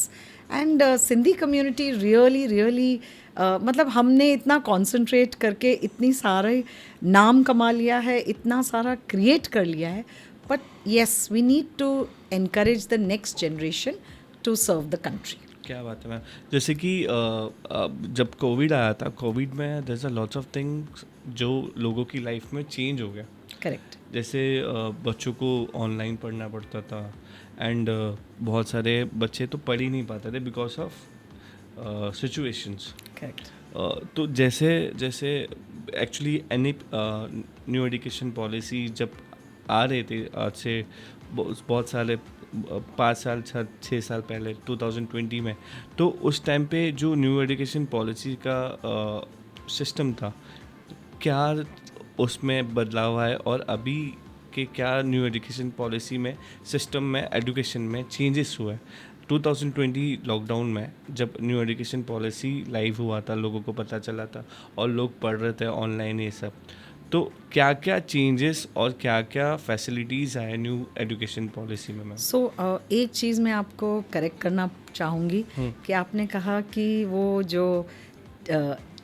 and Sindhi community really मतलब हमने इतना concentrate करके इतनी सारे नाम कमा लिया है, इतना सारा create कर लिया है, but yes, we need to encourage the next generation to serve the country. क्या बात है मैम. जैसे कि जब कोविड आया था, कोविड में there is a lots of things जो लोगों की लाइफ में चेंज हो गया. करेक्ट. जैसे बच्चों को ऑनलाइन पढ़ना पड़ता था, एंड बहुत सारे बच्चे तो पढ़ ही नहीं पाते थे बिकॉज ऑफ सिचुएशंस. करेक्ट. तो जैसे actually any new education policy जब आ रहे थे आज से बहुत सारे 5 साल 6 साल पहले 2020 में, तो उस टाइम पे जो न्यू एजुकेशन पॉलिसी का सिस्टम था, क्या उसमें बदलाव आए और अभी के क्या न्यू एजुकेशन पॉलिसी में, सिस्टम में, एजुकेशन में चेंजेस हुए. 2020 लॉकडाउन में जब न्यू एजुकेशन पॉलिसी लाइव हुआ था, लोगों को पता चला था और लोग पढ़ रहे थे ऑनलाइन ये सब, तो क्या क्या चेंजेस और क्या क्या फैसिलिटीज़ आए न्यू एजुकेशन पॉलिसी में मैम? एक चीज़ मैं आपको करेक्ट करना चाहूँगी कि आपने कहा कि वो जो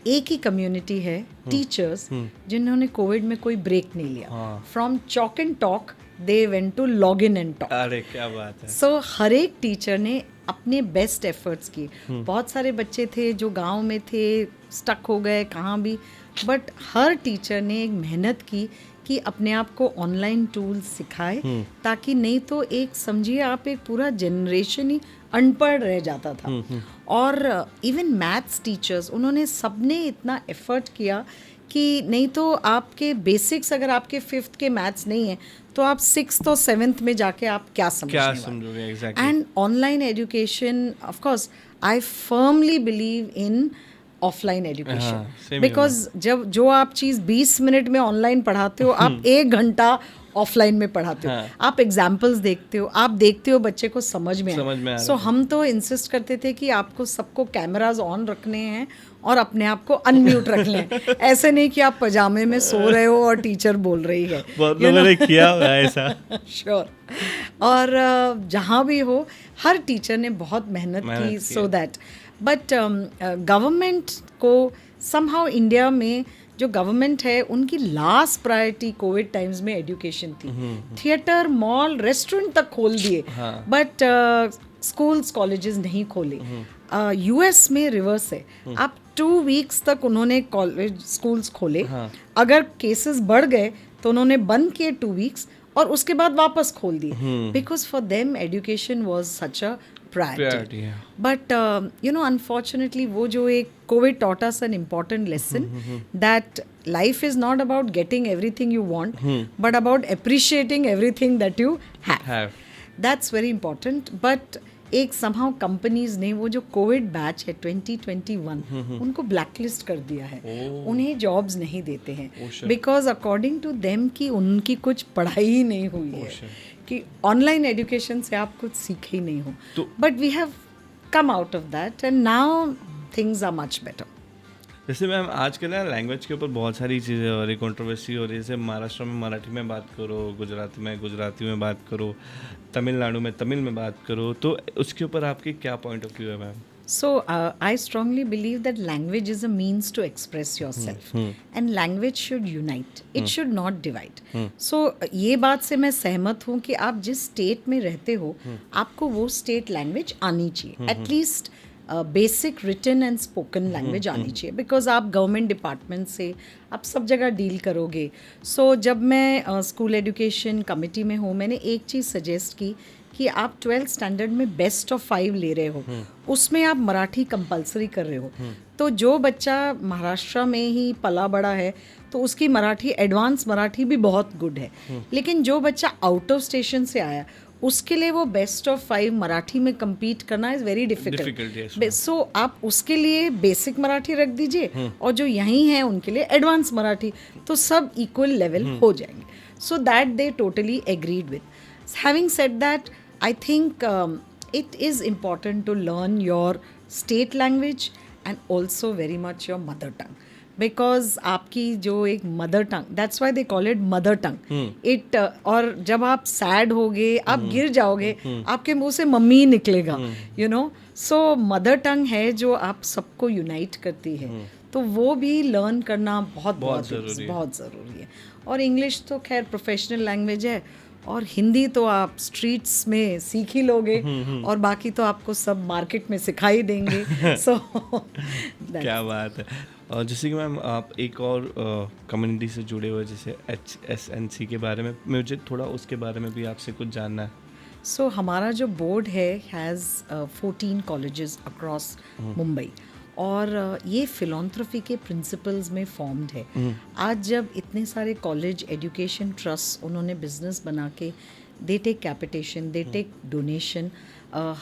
एक ही कम्युनिटी है, टीचर्स, जिन्होंने कोविड में कोई ब्रेक नहीं लिया. From chalk and talk they went to log in and talk. अरे क्या बात है. सो हर एक टीचर ने अपने बेस्ट एफर्ट्स किए. बहुत सारे बच्चे थे जो गांव में थे, स्टक हो गए कहाँ भी, बट हर टीचर ने एक मेहनत की कि अपने आप को ऑनलाइन टूल्स सिखाए, ताकि नहीं तो एक समझिए आप एक पूरा जनरेशन ही अनपढ़ रह जाता था. और इवन मैथ्स टीचर्स, उन्होंने सबने इतना एफर्ट किया कि नहीं तो आपके बेसिक्स अगर आपके 5th के मैथ्स नहीं है तो आप 6th और 7th में जाके आप क्या समझोगे. Exactly. And online education, of course I firmly believe in offline education, because जब जो आप चीज़ 20 मिनट में ऑनलाइन पढ़ाते हो, आप 1 घंटा ऑफलाइन में पढ़ाते हो. आप एग्जाम्पल्स देखते हो, आप देखते हो बच्चे को समझ में आए. सो हम तो इंसिस्ट करते थे कि आपको सबको कैमराज ऑन रखने हैं और अपने आप को अनम्यूट रख लें. ऐसे नहीं कि आप पजामे में सो रहे हो और टीचर बोल रही है. बहुत लोगों ने किया हुआ है ऐसा. श्योर. और जहाँ भी हो, हर टीचर ने बहुत मेहनत की, सो दैट. बट गवर्नमेंट को समहाउ, इंडिया में जो गवर्नमेंट है, उनकी लास्ट प्रायोरिटी कोविड टाइम्स में एजुकेशन थी. थिएटर, मॉल, रेस्टोरेंट तक खोल दिए, बट स्कूल्स, कॉलेजेस नहीं खोले. यूएस में रिवर्स है. आप 2 वीक्स तक उन्होंने कॉलेज स्कूल्स खोले. हाँ. अगर केसेस बढ़ गए तो उन्होंने बंद किए 2 वीक्स और उसके बाद वापस खोल दिए. Because for them education was such a priority. But you know unfortunately वो जो एक Covid taught us an important lesson that life is not about getting everything you want but about appreciating everything that you have. That's very important. But एक somehow companies ने वो जो Covid batch है 2021 उनको blacklist कर दिया है. उन्हें जॉब्स नहीं देते हैं बिकॉज अकॉर्डिंग टू देम कि उनकी कुछ पढ़ाई ही नहीं हुई है, कि ऑनलाइन एजुकेशन से आप कुछ सीखे ही नहीं हो. But we have come out of that and now things are much better. जैसे मैम आजकल ना लैंग्वेज के ऊपर बहुत सारी चीज़ें हो रही, कंट्रोवर्सी हो रही है. जैसे महाराष्ट्र में मराठी में बात करो, गुजरात में गुजराती में बात करो, तमिलनाडु में तमिल में बात करो, तो उसके ऊपर आपकी क्या पॉइंट ऑफ व्यू है ma'am? So I strongly believe that language is a means to express yourself and language should unite. It should not divide. So ये बात से मैं सहमत हूँ कि आप जिस स्टेट में रहते हो आपको वो स्टेट लैंग्वेज आनी चाहिए. At least basic written and spoken language आनी चाहिए बिकॉज आप गवर्नमेंट डिपार्टमेंट से आप सब जगह डील करोगे. सो जब मैं स्कूल एजुकेशन कमिटी में हूँ मैंने एक चीज़ सजेस्ट की कि आप 12th स्टैंडर्ड में बेस्ट ऑफ 5 ले रहे हो, उसमें आप मराठी कंपलसरी कर रहे हो. तो जो बच्चा महाराष्ट्र में ही पला बड़ा है तो उसकी मराठी एडवांस मराठी भी बहुत गुड है. लेकिन जो बच्चा आउट ऑफ स्टेशन से आया उसके लिए वो बेस्ट ऑफ 5 मराठी में compete करना इज़ वेरी डिफिकल्ट. सो आप उसके लिए बेसिक मराठी रख दीजिए और जो यहीं हैं उनके लिए एडवांस मराठी, तो सब इक्वल लेवल हो जाएंगे. So that they totally agreed with. Having said that, I think it is important to learn your state language and also very much your mother tongue. Because आपकी जो एक mother tongue, that's why they call it mother tongue. It और जब आप sad होगे आप गिर जाओगे आपके मुंह से मम्मी निकलेगा, you know. So mother tongue है जो आप सबको यूनाइट करती है, तो वो भी लर्न करना बहुत ज़रूरी है. और इंग्लिश तो खैर प्रोफेशनल लैंग्वेज है और हिंदी तो आप स्ट्रीट्स में सीख ही लोगे और बाकी तो आपको सब मार्केट में सिखाई देंगे. सो क्या बात है. और जैसे कि मैम आप एक और कम्युनिटी से जुड़े हुए जैसे HSNC के बारे में, मुझे थोड़ा उसके बारे में भी आपसे कुछ जानना है. सो हमारा जो बोर्ड है हैज़ 14 कॉलेजेस अक्रॉस मुंबई और ये फिलॉन्थ्रफी के प्रिंसिपल्स में फॉर्म्ड है. आज जब इतने सारे कॉलेज एजुकेशन ट्रस्ट उन्होंने बिजनेस बना के they take capitation, they take donation.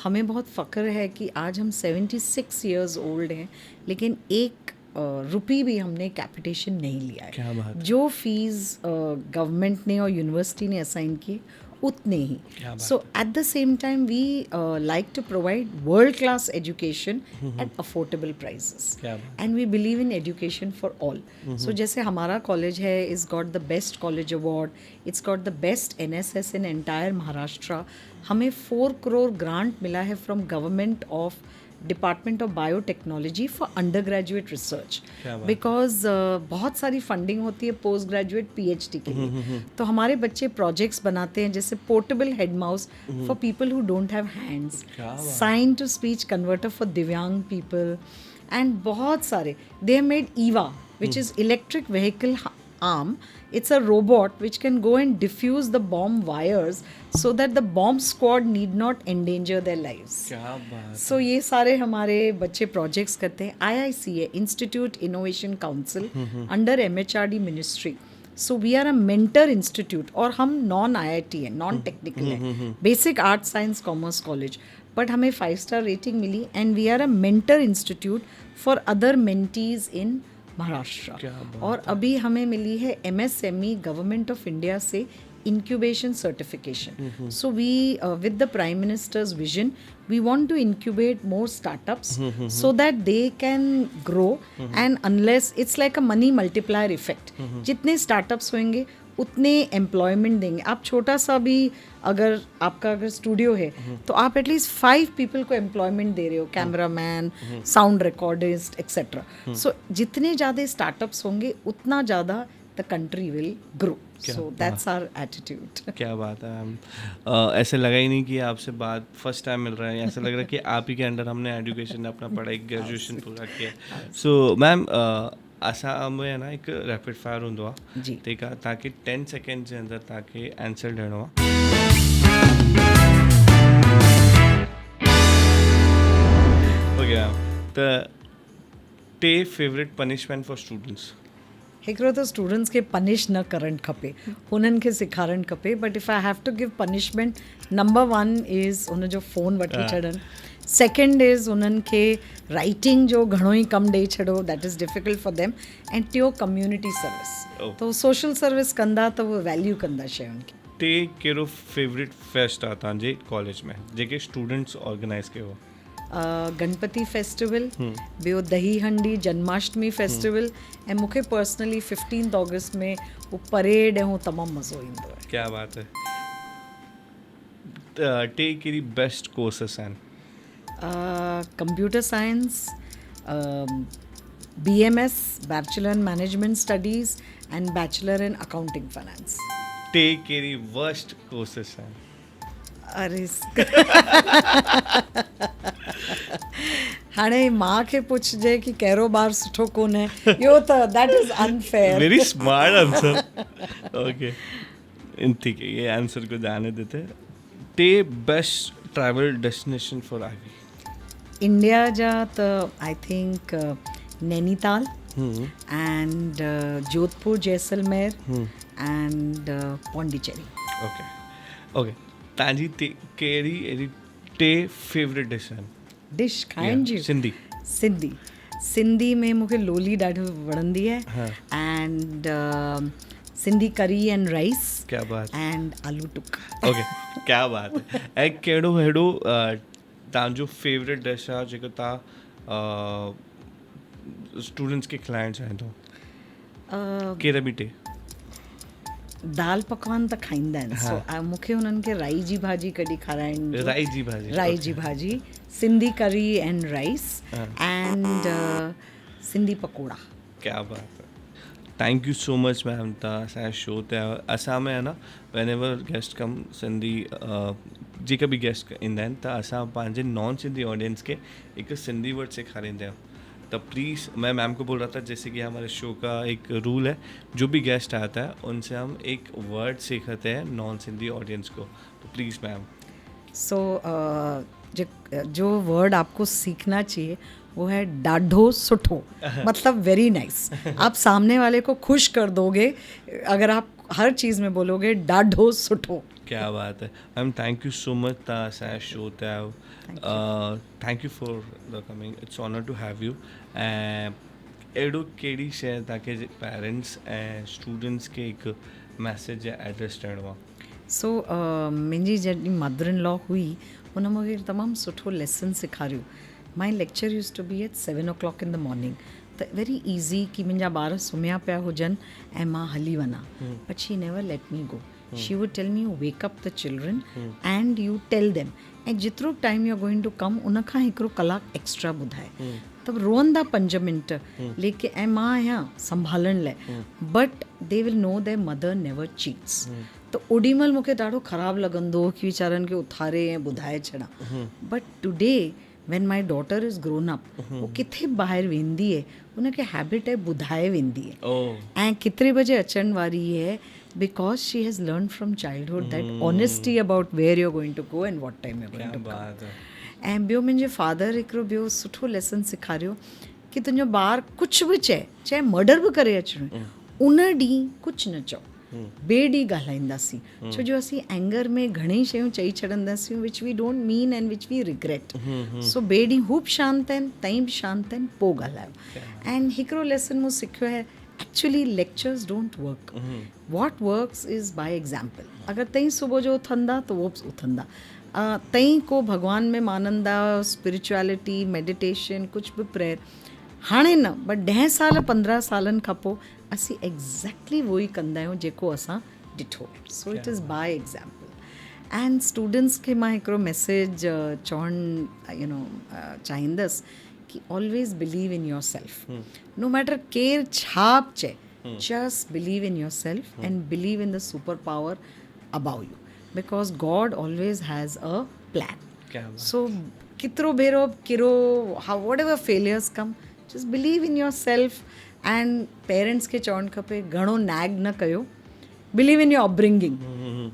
हमें बहुत फ़ख्र है कि आज हम 76 ईयर्स ओल्ड हैं लेकिन एक रुपी भी हमने कैपिटेशन नहीं लिया है. क्या बात. जो फीस गवर्नमेंट ने और यूनिवर्सिटी ने असाइन किए उतने ही. So at the same time we like to provide world class education at affordable prices and we believe in education for all. So जैसे हमारा कॉलेज है is got the best college award, it's got the best NSS in entire Maharashtra. हमें 4 crore grant मिला है from government of department of biotechnology for under graduate research because बहुत सारी funding होती है पोस्ट ग्रेजुएट PhD के लिए. तो हमारे बच्चे प्रोजेक्ट्स बनाते हैं जैसे portable head mouse for people who don't have hands, sign to speech converter for दिव्यांग पीपल एंड बहुत सारे. They have made EVA which is electric vehicle arm. It's a robot which can go and diffuse the bomb wires so that the bomb squad need not endanger their lives. क्या बात. So ये सारे हमारे बच्चे projects करते हैं. IICA Institute Innovation Council under MHRD Ministry. So we are a mentor institute और हम non IIT है, non technical है, basic art science commerce college. But हमें 5-star रेटिंग मिली and we are a mentor institute for other mentees in Maharashtra. और अभी हमें मिली है MSME गवर्नमेंट ऑफ इंडिया से incubation certification. So we with the Prime Minister's vision we want to incubate more startups so that they can grow and unless it's like a money multiplier effect. जितने startups होंगे उतने employment देंगे. आप छोटा सा भी अगर आपका अगर स्टूडियो है तो आप एटलीस्ट 5 पीपल को एम्प्लॉयमेंट दे रहे हो, camera man, sound recordist etcetera. So जितने ज़्यादा स्टार्टअप्स होंगे उतना ज़्यादा the country will grow. So that's our attitude. क्या बात है मैम, ऐसे लगा ही नहीं कि आपसे बात फर्स्ट टाइम मिल रहा है, ऐसा लग रहा है कि आप ही के अंडर हमने एजुकेशन अपना पढ़ाई ग्रेजुएशन पूरा किया. सो मैम असां में ना एक रैपिड फायर हूंदो आहे, जी. ठीकु आहे, तव्हांखे 10 सेकेंड जे अंदरि तव्हांखे आंसर ॾियणो आहे. ओके मैम, त टे फेवरेट पनिशमेंट फॉर स्टूडेंट्स. हिकिड़ो त स्टूडेंट्स खे पनिश न करणु खपे, हुननि खे सेखारणु खपे. But if I have to give punishment, number 1 is हुनजो फ़ोन वठी छॾनि. सेकेंड इज़ हुननि खे राइटिंग जो घणो ई कमु ॾेई छॾो, that is difficult for them. ऐं टियों कम्यूनिटी सर्विस, त उहो सोशल सर्विस कंदा त उहो वैल्यू कंदा शयुनि खे. टे कहिड़ो फेवरेट फेस्ट आहे तव्हांजे कॉलेज में जेके स्टूडेंट्स ऑर्गेनाइज़ कयो? गणपति फेस्टिवल, ॿियो दही हंडी जन्माष्टमी फेस्टिवल, ऐं मूंखे पर्सनली 15 अगस्त में उहो परेड ऐं उहो तमामु मज़ो ईंदो आहे. क्या बात है. टे कहिड़ी बेस्ट कोर्सेस आहिनि? Computer science, BMS bachelor in management studies and bachelor in accounting finance. टे कहिड़ी वर्स्ट कोर्सेस आहिनि? अरे हाणे मां खे पुछिजे कि कहिड़ो ॿारु सुठो कोन्हे, इहो त that is unfair. Very smart answer. Okay ठीक है, ये आंसर को जाने देते. The best travel destination for Ivy? India जा त I think Nainital and Jodhpur Jaisalmer and Pondicherry. Okay okay, तव्हांजी कहिड़ी अहिड़ी टे फेवरेट डिश आहिनि? डिश खाइण जी? सिंधी में मूंखे लोली ॾाढी वणंदी आहे, एंड सिंधी करी एंड राइस. क्या बात. एंड आलू टुक्का. ओके, क्या बात है. ऐं कहिड़ो अहिड़ो तव्हांजो फेवरेट डिश आहे जेको तव्हां स्टूडेंट्स खे खाराइणु चाहींदो? कहिड़ा बि टे. दाल पकवान त खाईंदा आहिनि, सो मूंखे हुननि खे राई जी भाॼी कॾहिं खाराइण. राई जी भाॼी, सिंधी करी and rice, and Sindhi pakora. क्या बात है. Thank you so much ma'am, तव्हां असांजे शो ते आयो. असां में आहे न वेन एवर गेस्ट कम सिंधी, जेका बि गेस्ट ईंदा आहिनि त असां पंहिंजे नॉन सिंधी ऑडियंस खे हिकु सिंधी वर्ड सेखारींदा आहियूं. तो प्लीज़, मैं मैम को बोल रहा था जैसे कि हमारे शो का एक रूल है, जो भी गेस्ट आता है उनसे हम एक वर्ड सिखाते हैं नॉन सिंधी ऑडियंस को. तो प्लीज़ मैम. सो जो वर्ड आपको सीखना चाहिए वो है डाढ़ो सुठो. मतलब वेरी नाइस. आप सामने वाले को खुश कर दोगे अगर आप हर चीज़ में बोलोगे डाढ़ो सुठो. क्या बात है ma'am, thank you so much तव्हां असांजे शो ते आयो. Thank you for the coming, it's honour to have you. ऐं अहिड़ो कहिड़ी शइ तव्हांखे पेरेंट्स ऐं स्टूडेंट्स खे हिकु मैसेज या एड्रेस ॾियणो आहे? सो मुंहिंजी जॾहिं मदर इन लॉ हुई, हुन मूंखे तमामु सुठो लेसन सेखारियो. My lecture use to be at 7 o'clock in the morning. त वेरी ईज़ी कि मुंहिंजा ॿार सुम्हिया पिया हुजनि ऐं मां हली वञा. But she never let me go. She would tell me, wake up the children and you tell them. ऐं जेतिरो time you are going to come उन खां हिकिड़ो कलाकु एक्स्ट्रा ॿुधाए. त रोअंदा 5 मिंट लेके, ऐं मां आहियां संभालण लाइ. But they will no their mother never cheats. त ओॾीमहिल मूंखे ॾाढो ख़राबु लॻंदो हो कि वीचारनि खे उथारे ऐं ॿुधाए छॾां. But today when my daughter is grown up, वो किथे ॿाहिरि वेंदी आहे उनखे हैबिट आहे ॿुधाए वेंदी आहे ऐं केतिरे बजे अचण वारी आहे, because she has learned from childhood that honesty about where you're going to go and what time you're going to come. ऐं ॿियो मुंहिंजे फादर हिकिड़ो ॿियो सुठो लेसन सेखारियो कि तुंहिंजो ॿारु कुझु बि चाहे मर्डर बि करे अचिणो, उन ॾींहुं कुझु न चओ, ॿिए ॾींहुं ॻाल्हाईंदासीं. छो जो असीं एंगर में घणेई शयूं चई छॾंदासीं which we don't mean and which we regret. So ॿिए ॾींहुं हू बि शांति आहिनि, तव्हीं बि शांति आहिनि, पोइ ॻाल्हायो. एंड हिकिड़ो लेसन मूं सिखियो आहे, actually lectures don't work. What works is by example. अगरि तव्हीं सुबुह जो उथंदा त उहो बि उथंदा, तव्हीं को भॻवान में मानंदा, स्पिरिचुअलिटी, मेडिटेशन, कुझु बि प्रेयर, हाणे न बट 10 साल 15 सालनि खां पोइ असीं एग्ज़ैक्टली उहो ई कंदा आहियूं जेको असां ॾिठो. So it is by example. And students खे मां हिकिड़ो मैसेज चवणु चाहींदसि कि always believe in yourself. No matter केरु छा बि चए, Just believe in yourself and believe in the superpower above you, because God always has a plan. क्या बात। So kitro bero kiro, how whatever failures come, just believe in yourself. And parents ke चवण खपे घणो nag न कयो, believe in your upbringing.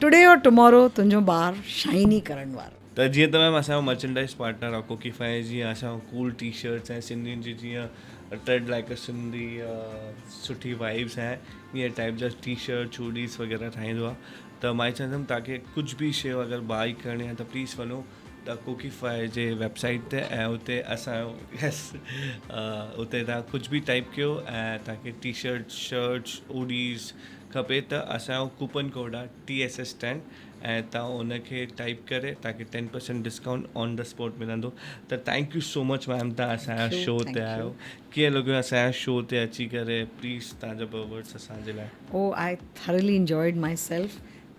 Today or tomorrow तुंहिंजो ॿार shiny करण वारो। त जीअं त मैम असांजो मर्चेंडाइज़ पार्टनर आहे कोकीफाई, जीअं असांजो कूल टी शर्ट्स ऐं सिंधियुनि जी जीअं ट्रेड लाइक अ सिंधी सुठी वाइब्स ऐं ईअं टाइप जा टी शर्ट चूड़ीस वग़ैरह ठाहींदो आहे। त मां चवंदुमि तव्हांखे कुझु बि शइ अगरि बाई करणी आहे त प्लीज़ वञो त कोकीफाई जे वेबसाइट ते ऐं उते असांजो उते तव्हां कुझु बि टाइप कयो ऐं तव्हांखे टी शर्ट्स हुडीज़ खपे त असांजो कूपन कोड आहे TSS10 ऐं तव्हां उनखे टाइप करे तव्हांखे 10% डिस्काउंट ऑन द स्पॉट मिलंदो। त thank you so much ma'am, तव्हां असांजा शो ते आयो। कीअं लॻो असांजा शो ते अची करे? प्लीज़ तव्हांजा ॿ वर्ड्स असांजे लाइ। I thoroughly enjoyed myself,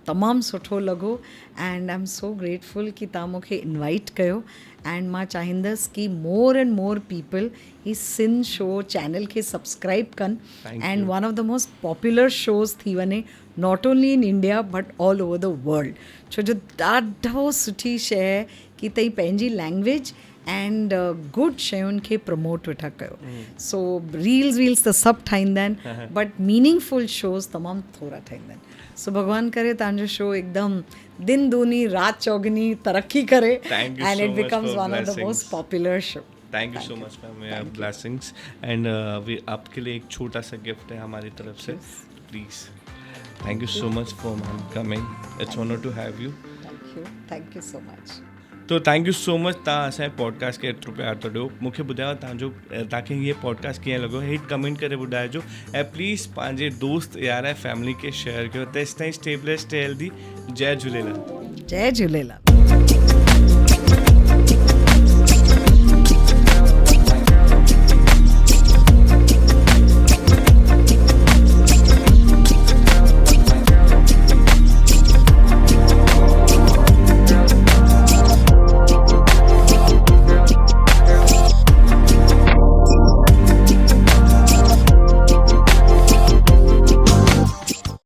तमामु सुठो लॻो and I am so grateful कि तव्हां मूंखे इनवाइट कयो। एंड मां चाहींदसि कि मोर एंड मोर पीपल ही सिंध शो चैनल खे सब्सक्राइब कनि and one of the most popular shows थी वञे, not only in India but all over the world. छो जो ॾाढो सुठी शइ आहे कि तव्हां पंहिंजी लैंग्वेज एंड गुड शयुनि खे प्रमोट वेठा कयो। सो रील्स त सभु ठाहींदा आहिनि बट मीनिंगफुल शोज़ तमामु थोरा ठाहींदा आहिनि। सो भगवान करे तव्हांजो शो एकदमि दिन दूनी रात चौगनी तरक्की करे and it becomes one of the most popular show. Thank you so much ma'am, blessings. And आपके लिए एक छोटा सा गिफ्ट है हमारी तरफ से, please. Thank you so much for coming, it's honour to have you. Thank you so much. तो थैंक यू सो मच, तव्हां असांजे पॉडकास्ट खे एतिरो प्यार था ॾियो। मूंखे ॿुधायो तव्हांखे हीअ पॉडकास्ट कीअं लॻो, हेठि कमेंट करे ॿुधाइजो ऐं प्लीज़ पंहिंजे दोस्त यार ऐं फैमिली खे शेयर कयो। तेसिताईं स्टे ब्लेस्ड, स्टे हेल्दी। जय झूलेलाल। जय झूलेलाल।